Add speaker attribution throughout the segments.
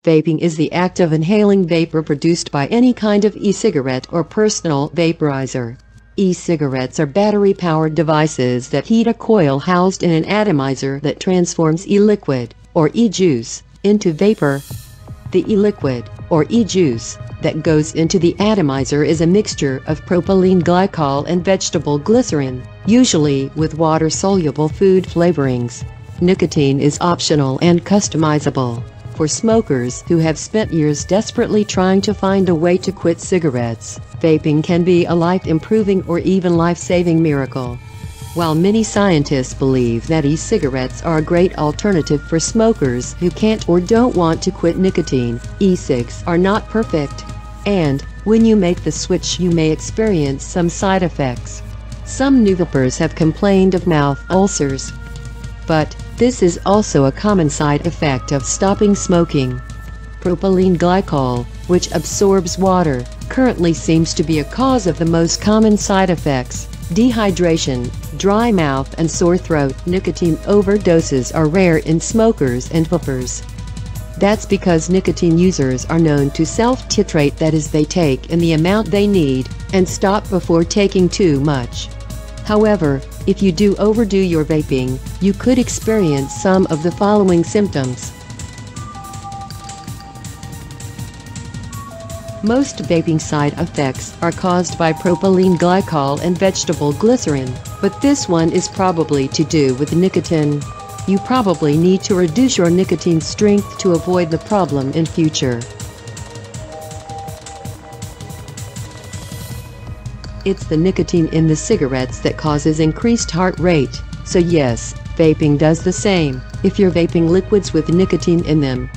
Speaker 1: Vaping is the act of inhaling vapor produced by any kind of e-cigarette or personal vaporizer. E-cigarettes are battery-powered devices that heat a coil housed in an atomizer that transforms e-liquid, or e-juice, into vapor. The e-liquid, or e-juice, that goes into the atomizer is a mixture of propylene glycol and vegetable glycerin, usually with water-soluble food flavorings. Nicotine is optional and customizable. For smokers who have spent years desperately trying to find a way to quit cigarettes, vaping can be a life-improving or even life-saving miracle. While many scientists believe that e-cigarettes are a great alternative for smokers who can't or don't want to quit nicotine, e-cigs are not perfect. And, when you make the switch, you may experience some side effects. Some new vapers have complained of mouth ulcers. But, this is also a common side effect of stopping smoking. Propylene glycol, which absorbs water, currently seems to be a cause of the most common side effects: dehydration, dry mouth and sore throat. Nicotine overdoses are rare in smokers and vapers. That's because nicotine users are known to self-titrate, that is, they take in the amount they need, and stop before taking too much. However, if you do overdo your vaping, you could experience some of the following symptoms. Most vaping side effects are caused by propylene glycol and vegetable glycerin, but this one is probably to do with nicotine. You probably need to reduce your nicotine strength to avoid the problem in future. It's the nicotine in the cigarettes that causes increased heart rate, so yes, vaping does the same, if you're vaping liquids with nicotine in them.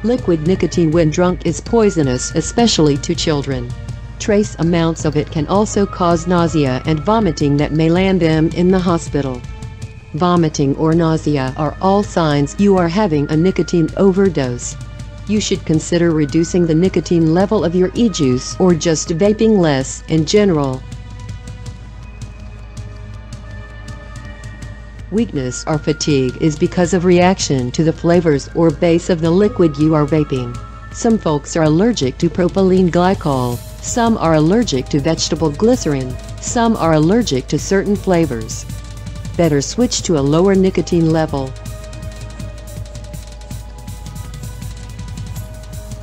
Speaker 1: Liquid nicotine when drunk is poisonous, especially to children. Trace amounts of it can also cause nausea and vomiting that may land them in the hospital. Vomiting or nausea are all signs you are having a nicotine overdose. You should consider reducing the nicotine level of your e-juice or just vaping less in general. Weakness or fatigue is because of reaction to the flavors or base of the liquid you are vaping. Some folks are allergic to propylene glycol, some are allergic to vegetable glycerin, some are allergic to certain flavors. Better switch to a lower nicotine level.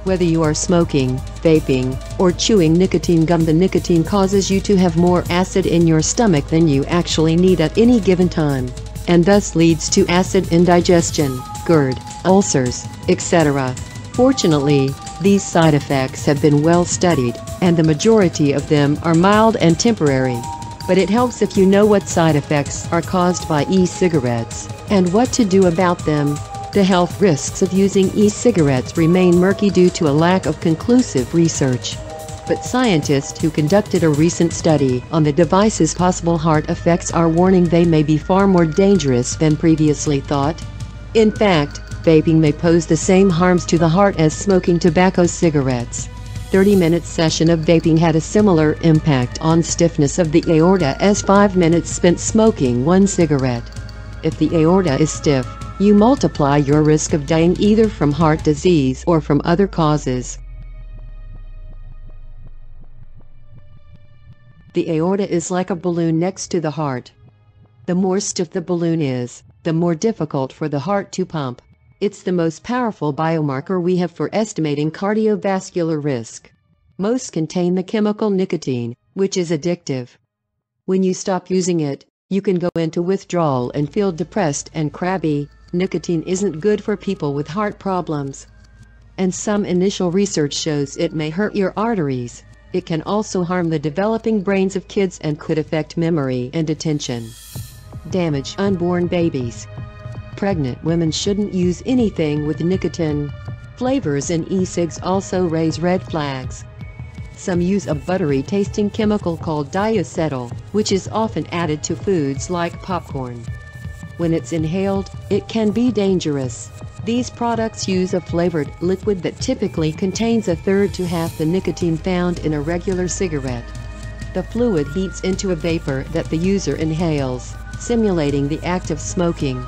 Speaker 1: Whether you are smoking, vaping, or chewing nicotine gum, the nicotine causes you to have more acid in your stomach than you actually need at any given time, and thus leads to acid indigestion, GERD, ulcers, etc. Fortunately, these side effects have been well studied, and the majority of them are mild and temporary. But it helps if you know what side effects are caused by e-cigarettes, and what to do about them. The health risks of using e-cigarettes remain murky due to a lack of conclusive research. But scientists who conducted a recent study on the device's possible heart effects are warning they may be far more dangerous than previously thought. In fact, vaping may pose the same harms to the heart as smoking tobacco cigarettes. 30-minute session of vaping had a similar impact on stiffness of the aorta as 5 minutes spent smoking one cigarette. If the aorta is stiff, you multiply your risk of dying either from heart disease or from other causes. The aorta is like a balloon next to the heart. The more stiff the balloon is, the more difficult for the heart to pump. It's the most powerful biomarker we have for estimating cardiovascular risk. Most contain the chemical nicotine, which is addictive. When you stop using it, you can go into withdrawal and feel depressed and crabby. Nicotine isn't good for people with heart problems. And some initial research shows it may hurt your arteries. It can also harm the developing brains of kids and could affect memory and attention. Damage unborn babies. Pregnant women shouldn't use anything with nicotine. Flavors in e-cigs also raise red flags. Some use a buttery tasting chemical called diacetyl, which is often added to foods like popcorn. When it's inhaled, it can be dangerous. These products use a flavored liquid that typically contains a third to half the nicotine found in a regular cigarette. The fluid heats into a vapor that the user inhales, simulating the act of smoking.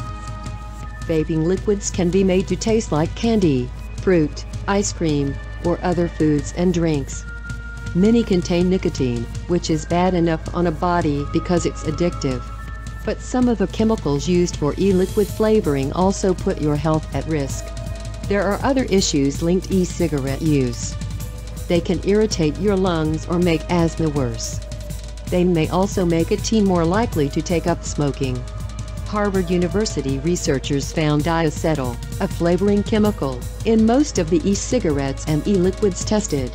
Speaker 1: Vaping liquids can be made to taste like candy, fruit, ice cream, or other foods and drinks. Many contain nicotine, which is bad enough on a body because it's addictive. But some of the chemicals used for e-liquid flavoring also put your health at risk. There are other issues linked to e-cigarette use. They can irritate your lungs or make asthma worse. They may also make a teen more likely to take up smoking. Harvard University researchers found diacetyl, a flavoring chemical, in most of the e-cigarettes and e-liquids tested.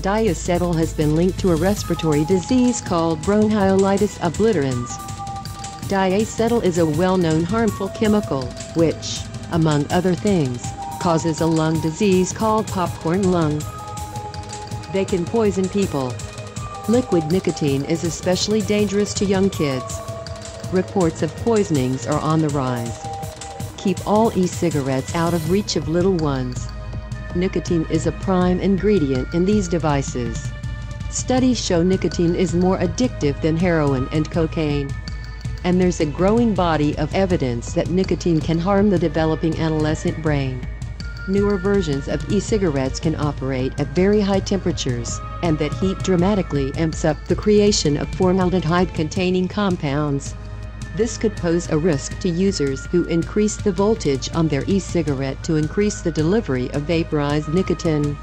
Speaker 1: Diacetyl has been linked to a respiratory disease called bronchiolitis obliterans. Diacetyl is a well-known harmful chemical, which, among other things, causes a lung disease called popcorn lung. They can poison people. Liquid nicotine is especially dangerous to young kids. Reports of poisonings are on the rise. Keep all e-cigarettes out of reach of little ones. Nicotine is a prime ingredient in these devices. Studies show nicotine is more addictive than heroin and cocaine. And there's a growing body of evidence that nicotine can harm the developing adolescent brain. Newer versions of e-cigarettes can operate at very high temperatures, and that heat dramatically amps up the creation of formaldehyde-containing compounds. This could pose a risk to users who increase the voltage on their e-cigarette to increase the delivery of vaporized nicotine.